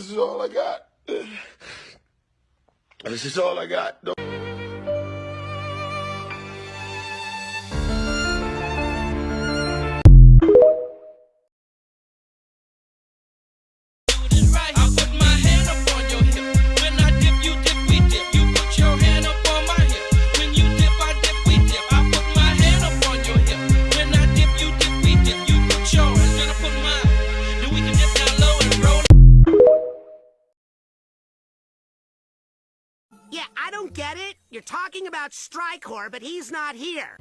This is all I got. This is all I got. Yeah, I don't get it. You're talking about Strykor, but he's not here.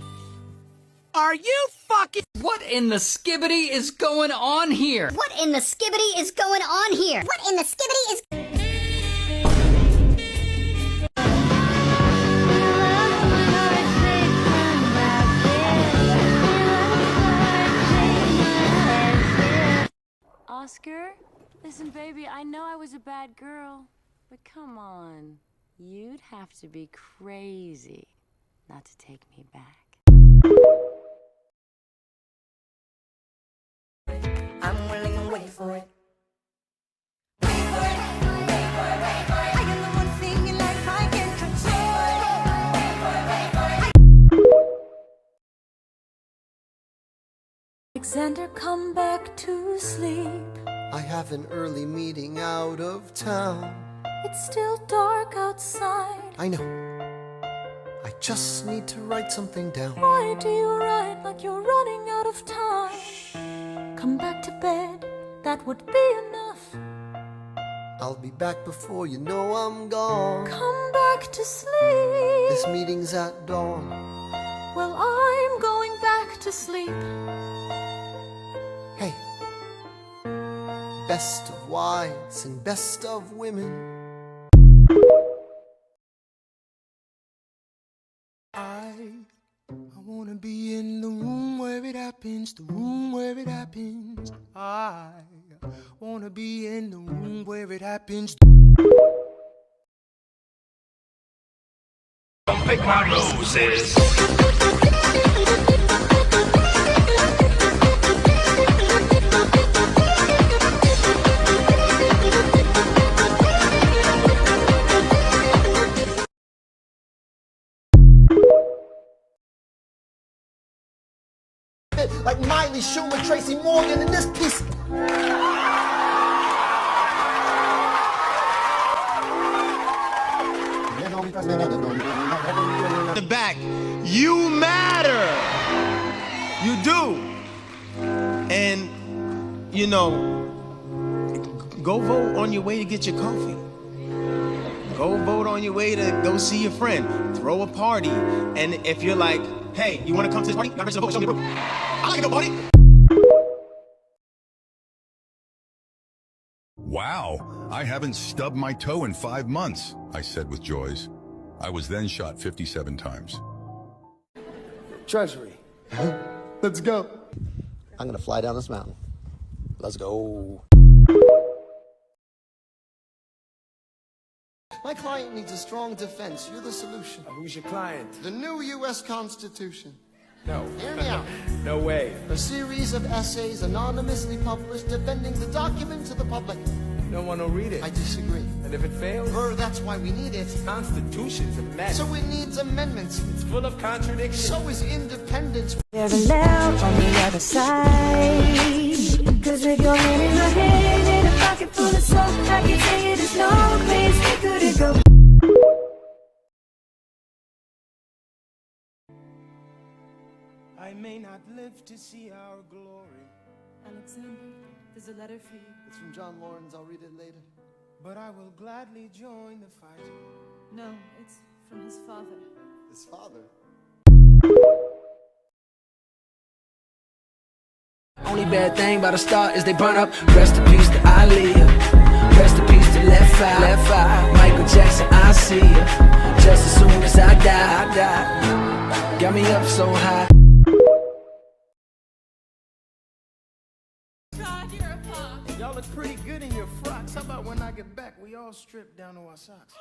Are you fucking— What in the skibbity is going on here? What in the skibbity is going on here? What in the skibbity is... Oscar? Listen, baby, I know I was a bad girl, but come on. You'd have to be crazy not to take me back. I'm willing to wait for it. Alexander, come back to sleep. I have an early meeting out of town. It's still dark outside. I know. I just need to write something down. Why do you write like you're running out of time? Come back to bed, that would be enough. I'll be back before you know I'm gone. Come back to sleep. This meeting's at dawn. Well, I'm going back to sleep. Hey, best of wives and best of women. I wanna be in the room where it happens, the room where it happens. I wanna be in the room where it happens. Don't pick my roses. Like Miley, Schumer, Tracy Morgan, and this piece. The back, you matter. You do. And, you know, go vote on your way to get your coffee. Go vote on your way to go see your friend. Throw a party. And if you're like, hey, you want to come to this party? You got register to vote, show me the proof. I like to go party. Wow, I haven't stubbed my toe in 5 months, I said with Joyce. I was then shot 57 times. Treasury. Let's go. I'm gonna fly down this mountain. Let's go. My client needs a strong defense. You're the solution. Who's your client? The new U.S. Constitution. No. Hear me out. No way. A series of essays anonymously published defending the document to the public. No one will read it. I disagree. And if it fails? That's why we need it. Constitution's a mess. So it needs amendments. It's full of contradictions. So is independence. There's a lamp on the other side. Cause if you're in my head, in a pocket full of soap, I can tell you there's no place we couldn't go. I may not live to see our glory. Alexander, there's a letter for you. It's from John Lawrence. I'll read it later. But I will gladly join the fight. No, it's from his father. His father? Only bad thing about a star is they burn up. Rest in peace to Aaliyah. Rest in peace to Left Eye. Michael Jackson, I see ya. Just as soon as I die. Got me up so high. Y'all look pretty good in your frocks. How about when I get back, we all strip down to our socks?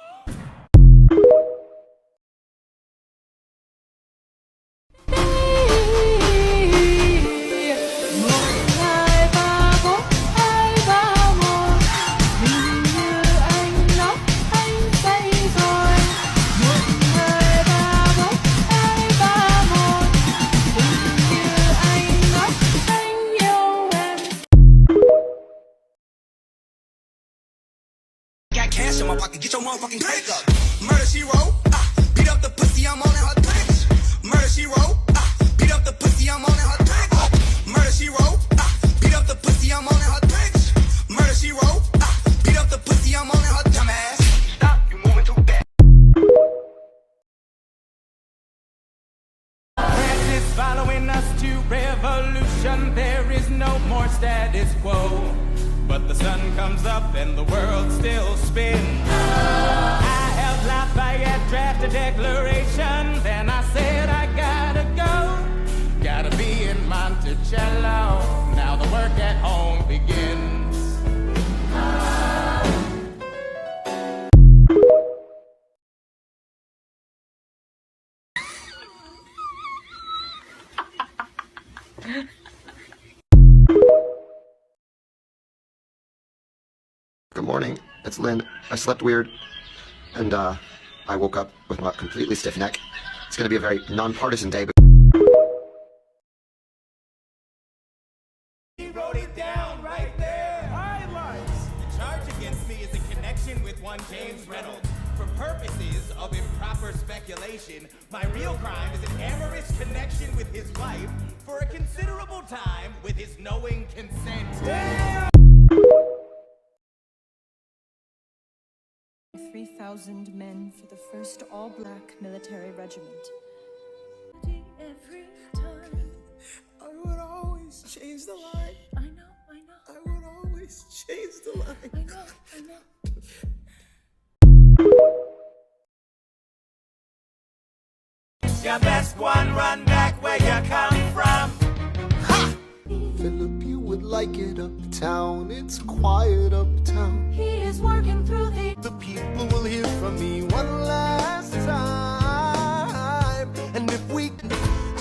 cash in my pocket, get your motherfucking cake up. Murder she wrote, beat up the pussy, I'm on her bitch. Murder she wrote, beat up the pussy, I'm on her bitch. Murder she wrote, beat up the pussy, I'm on her bitch. Murder she wrote, beat up the pussy, I'm on her dumbass. Stop, you moving too fast. France is following us to revolution. There is no more status quo. But the sun comes up and the world still spins. I held Lafayette draft a declaration. Then I said I gotta go. Gotta be in Monticello. Now the work at home begins. Good morning, it's Lynn. I slept weird, and I woke up with a completely stiff neck. It's gonna be a very nonpartisan day, but He wrote it down right there. Highlights. The charge against me is a connection with one James Reynolds. For purposes of improper speculation, my real crime is an amorous connection with his wife for a considerable time with his knowing consent. Damn! 3,000 men for the 1st all-black military regiment. Every time I would always change the line. I know. I would always change the line. I know. Your best one, run back where you come from. Philip, you would like it uptown. It's quiet uptown. He is working through The people will hear from me one last time. And if we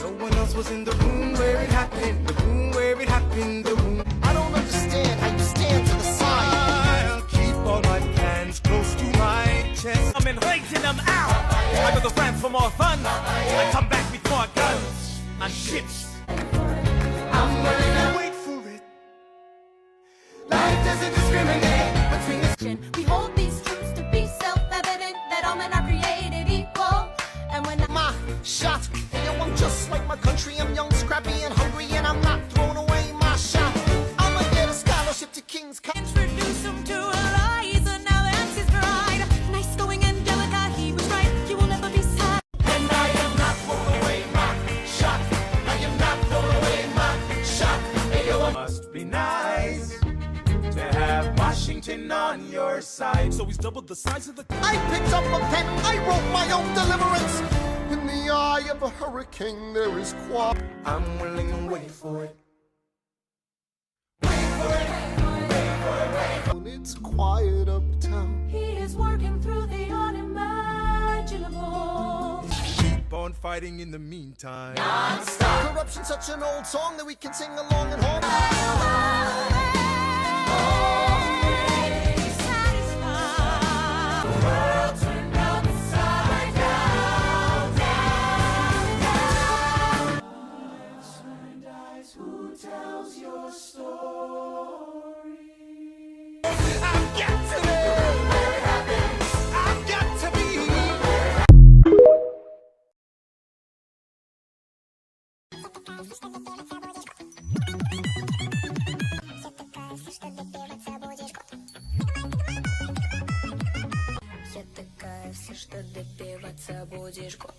no one else was in the room where it happened, the room where it happened, the room. I don't understand how you stand to the side. I'll keep all my plans close to my chest. I'm inviting them out. I go to France for more fun. I come back with more guns and ships. I'm gonna wait for it. Life doesn't discriminate between the We hold these truths to be self-evident that all men are created equal. And when my shot, hey, yo, I'm just like my country. I'm young, scrappy, and hungry, and I'm not throwing away my shot. I'ma get a scholarship to King's College. introduce him to Eliza, now that's his bride. Nice going Angelica, he was right. You will never be sad. And I am not throwing away my shot. I am not throwing away my shot. Hey, yo, it must be nice to have Washington on your side. So he's doubled the size of the. I picked up a pen, I wrote my own deliverance. In the eye of a hurricane, there is quiet. I'm willing to wait for it. It's quiet uptown. He is working through the unimaginable. Keep on fighting in the meantime. Corruption's such an old song that we can sing along at home. Who tells your story? I've got to be where it happens. I've got to be. Я такая вся, что добиваться будешь год.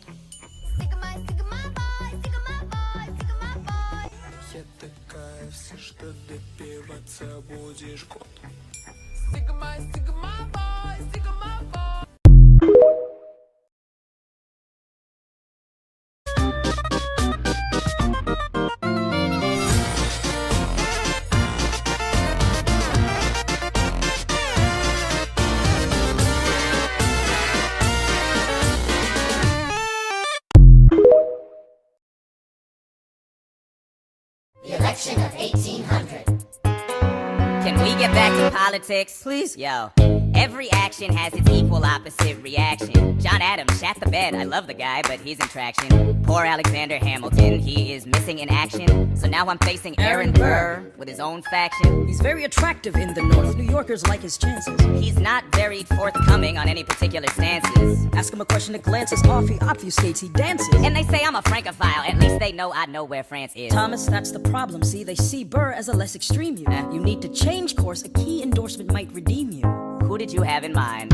Я такая вся, что добиваться будешь год. The election of 1800. Can we get back to politics, please? Yo, Every action has its equal opposite reaction. John Adams shat the bed. I love the guy, but he's in traction. Poor Alexander Hamilton, he is missing in action. So now I'm facing Aaron Burr with his own faction. He's very attractive in the North. New Yorkers like his chances. He's not very forthcoming on any particular stances. Ask him a question that glances off, he obfuscates, he dances. And they say I'm a Francophile. At least they know I know where France is. Thomas, that's the problem. See, they see Burr as a less extreme you. You need to change course. A key endorsement might redeem you. Who did you have in mind?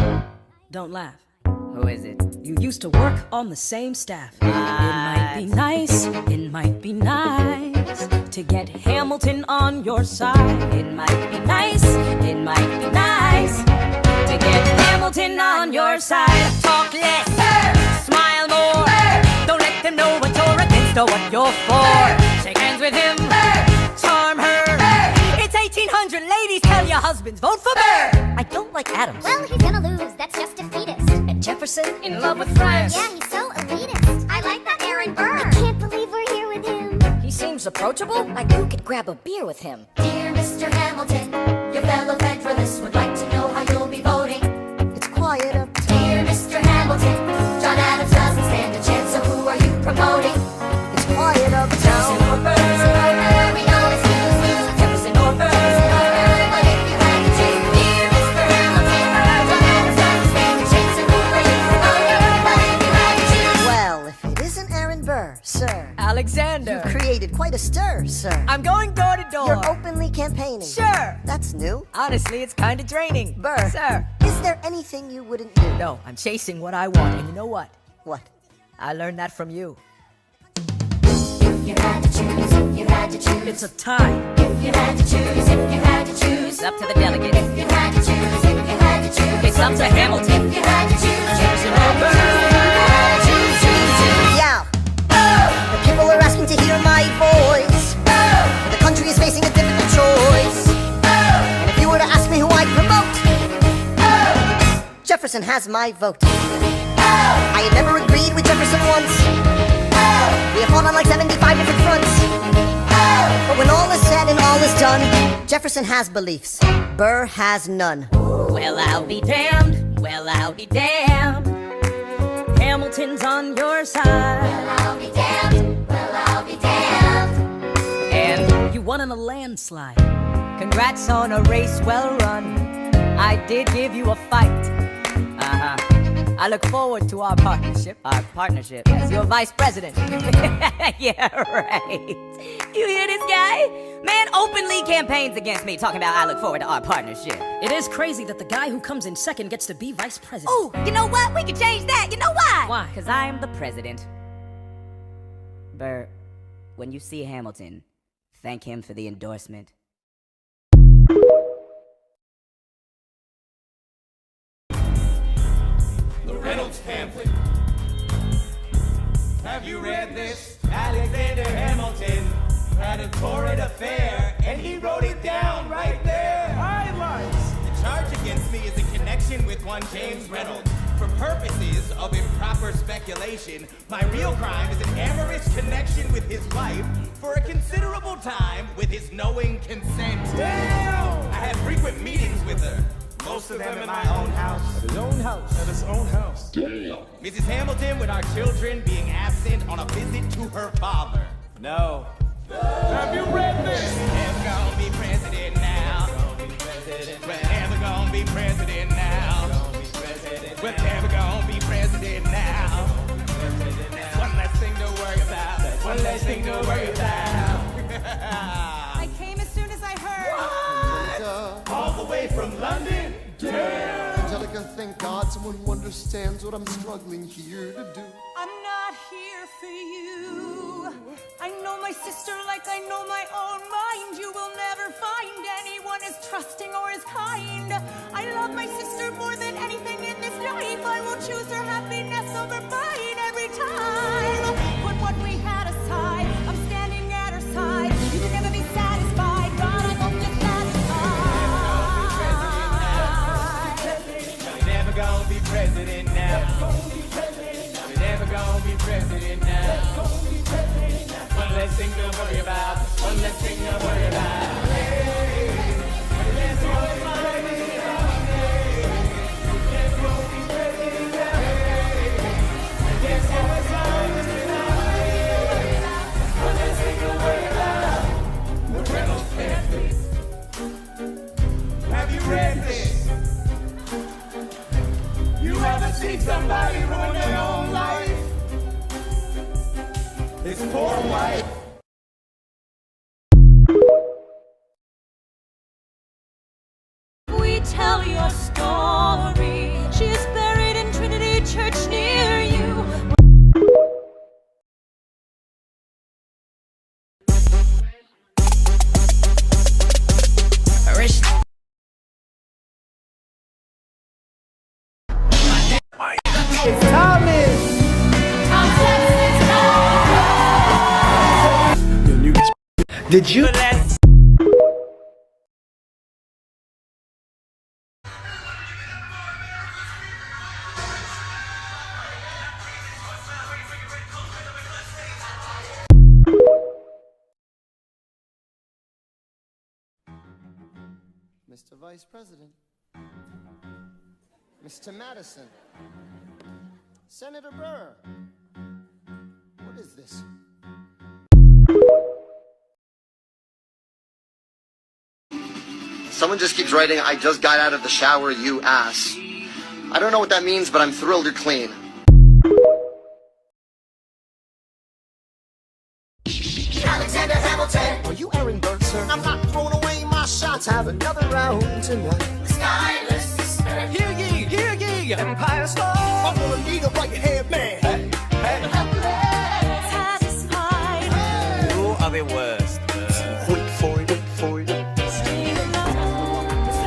Don't laugh. Who is it? You used to work on the same staff. It might be nice, it might be nice to get Hamilton on your side. It might be nice, it might be nice to get Hamilton on your side. Talk less, smile more. Don't let them know what you're against or what you're for. Shake hands with him, charm her. It's 1800, ladies, tell your husbands, vote for Burr. I don't like Adams. Well, he's gonna lose, that's just defeatist. And Jefferson, in love with France. Yeah, he's so elitist. I like that Aaron Burr. I can't believe we're here with him. he seems approachable. Like who could grab a beer with him? Dear Mr. Hamilton, your fellow Federalists would like to know how you'll be voting. It's quiet up. Dear Mr. Hamilton, John Adams doesn't stand a chance, so who are you promoting? It's quiet uptown. Jefferson or Burr, we know it's lose-lose. Jefferson or Burr, but if you had to choose, dear Mr. Hamilton, John Adams doesn't stand a chance, so who are you promoting? But if you had to choose, Well, if it isn't Aaron Burr, sir. Alexander. You've created quite a stir, sir. I'm going door to door. You're openly campaigning. Sure. That's new. Honestly, it's kind of draining. Burr. Sir. Is there anything you wouldn't do? No, I'm chasing what I want. And you know what? What? I learned that from you. if you had to choose, if you had to choose, It's a tie. if you had to choose, if you had to choose, It's up to the delegates. if you had to choose, if you had to choose, It's up to Hamilton. if you had to choose, Jefferson or Burr. Yeah. The people are asking to hear my voice. The country is facing a difficult choice. And if you were to ask me who I'd promote, Jefferson has my vote. I had never agreed with Jefferson once. We have fought on like 75 different fronts. But when all is said and all is done, Jefferson has beliefs. Burr has none. Well, I'll be damned. Well, I'll be damned. Hamilton's on your side. I'll be damned, well, I'll be damned. And You won in a landslide. congrats on a race well run. I did give you a fight. I look forward to our partnership. Our partnership as your vice president. Yeah, right. You hear this guy? Man openly campaigns against me, talking about I look forward to our partnership. It is crazy that the guy who comes in second gets to be vice president. Ooh, you know what? We could change that. You know why? Why? Because I'm the president. Burr, when you see Hamilton, thank him for the endorsement. The Reynolds pamphlet. Have you read this? Alexander Hamilton had a torrid affair, and he wrote it down right there. Highlights. The charge against me is a connection with one James Reynolds. For purposes of improper speculation, my real crime is an amorous connection with his wife for a considerable time with his knowing consent. Damn! I had frequent meetings with her. Most of them in my own house. At his own house. At his own house. Mrs. Hamilton, with our children being absent on a visit to her father. No. Have you read this? Never gonna be president now. We're never gonna be president now. We're never gonna be president now. One less thing to worry about. One less thing to worry about. I came as soon as I heard. All the way from London? Damn! Angelica, thank God someone who understands what I'm struggling here to do. I'm not here for you. I know my sister like I know my own mind. You will never find anyone as trusting or as kind. I love my sister more than anything in this life. I will choose her happiness over mine every time. Put what we had aside. I'm standing at her side. You can never be satisfied. God, I hope you're satisfied. We're never gonna be president now. We're never gonna be president now. One less thing to worry about. One less thing to worry about. Hey, one less thing to worry about. see somebody ruin their own life. This poor wife. We tell your story. She is buried in Trinity Church near you. It's Thomas. Did you? Mr. Vice President, Mr. Madison, Senator Burr, what is this? Someone just keeps writing, I just got out of the shower, you ass. I don't know what that means, but I'm thrilled you're clean. Alexander Hamilton, are you Aaron Burr, sir? I'm not throwing away my shots. Have another round tonight. Stylus, hear ye, Empire Star. I'm gonna need a right hand man. Hey, Satisfied. Who are the worst? Wait for it, wait for it.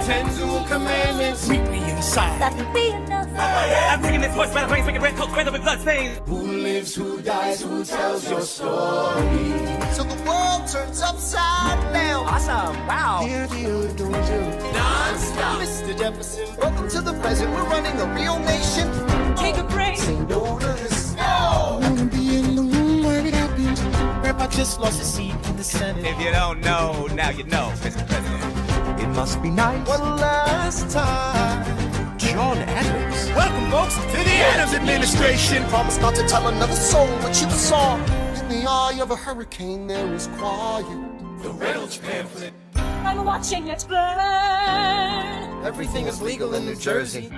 Ten Rule Commandments. Meet me inside. That would be enough. I'm bringing this voice by the brains, making red coats, red with blood stains. Who lives, who dies, who tells your story? So the world turns upside down. Awesome, wow. Hear the old dojo. Non-stop. Mr. Jefferson, welcome to the present. We're running a real nation. Take a break. Say no to this. No! I wanna be in the room where it happened. Grandpa just lost a seat in the Senate. If you don't know, now you know, Mr. President. It must be nice. One last time. John Adams. Welcome, folks, to the Adams administration. Promise not to tell another soul what you saw. In the eye of a hurricane, there is quiet. The Reynolds pamphlet. I'm watching it burn. Everything is legal in New Jersey.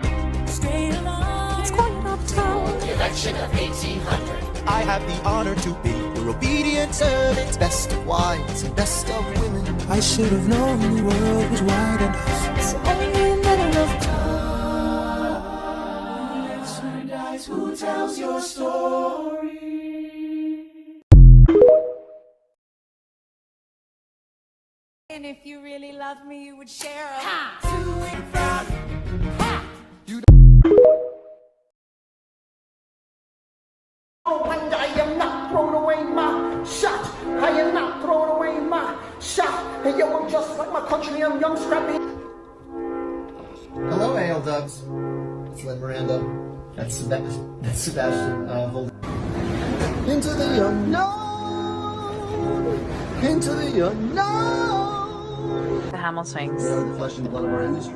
Stay alive. It's quiet uptown. The election of 1800. I have the honor to be your obedient servant. Best of wives and best of women. I should have known the world was wide enough. It's only a matter of time. Who tells your story? And if you really love me, you would share a And I am not throwing away my shot. I am not throwing away my shot. Hey yo, I'm just like my country, I'm young, scrappy. Hello, Ale Dubs. It's Lin Miranda. That's Sebastian. Hold on. Into the unknown. Into the unknown. The Hamel swings. We are the flesh and blood of our industry.